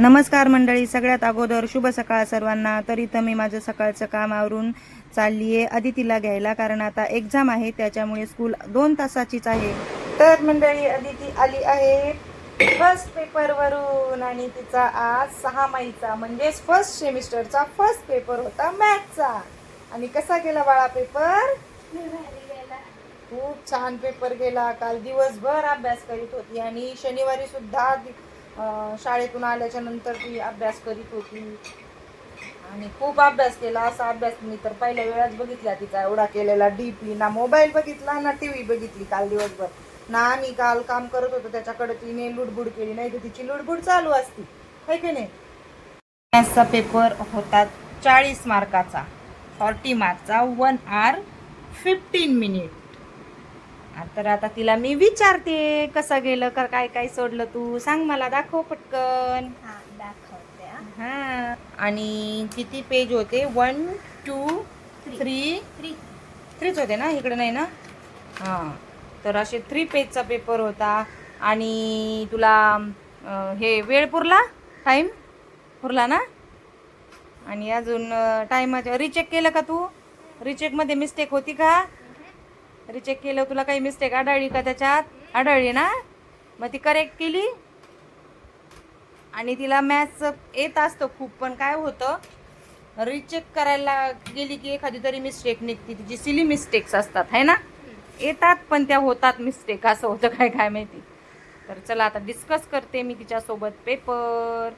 नमस्कार मंडळी, सगळ्यात अगोदर शुभ सकाळ सर्वांना. तर इथं मी माझं सकाळचं काम आवरून चालली आहे अदितीला घ्यायला, कारण आता एक्झाम आहे त्याच्यामुळे स्कूल 2 तासाचीच आहे. तर मंडळी, अदिती आली आहे फर्स्ट पेपरवरून आणि तिचा आज 6 माहीचा म्हणजेच फर्स्ट सेमिस्टरचा फर्स्ट पेपर होता मॅथचा. आणि कसा गेला बाळा पेपर? खूप छान पेपर गेला. काल दिवसभर अभ्यास करीत होती आणि शनिवारी सुद्धा शाळेतून आल्याच्या नंतर ती अभ्यास करीत होती आणि खूप अभ्यास केला. असा अभ्यास मी तर पहिल्या वेळाच बघितला तिचा एवढा केलेला. डीपली ना मोबाईल बघितला ना टीव्ही बघितली काल दिवसभर. ना आम्ही काल काम करत होतो त्याच्याकडे तिने लुडबुड केली, नाही तर तिची लुडबुड चालू असती, है की नाही. मॅथ्सचा पेपर होता 40 मार्काचा, 40 मार्कचा, 1 hour 15 minutes. तर आता तिला मी विचारते कसं गेलं, का काय काय सोडलं, तू सांग मला, दाखव पटकन. दाखवते. हा, आणि किती पेज होते? 1 2 3 3च होते ना, इकडे नाही ना. हां, तर असे 3 पेजचा पेपर होता. आणि तुला हे वेळ पुरला, टाईम पुरला ना. आणि अजून टायमाच्या रिचेक केलं का तू? रिचेकमध्ये मिस्टेक होती का? रिचेक केलं, तुला काही मिस्टेक आढळली का त्याच्यात? आढळली ना, मग ती करेक्ट केली. आणि तिला मॅथ्स येत असतं खूप, पण काय होतं, रिचेक करायला गेली की एखादी तरी मिस्टेक निघते, तिची सिली मिस्टेक्स असतात, है ना. येतात पण त्या होतात मिस्टेक, असं होतं काय काय माहिती. तर चला आता डिस्कस करते मी तिच्यासोबत पेपर.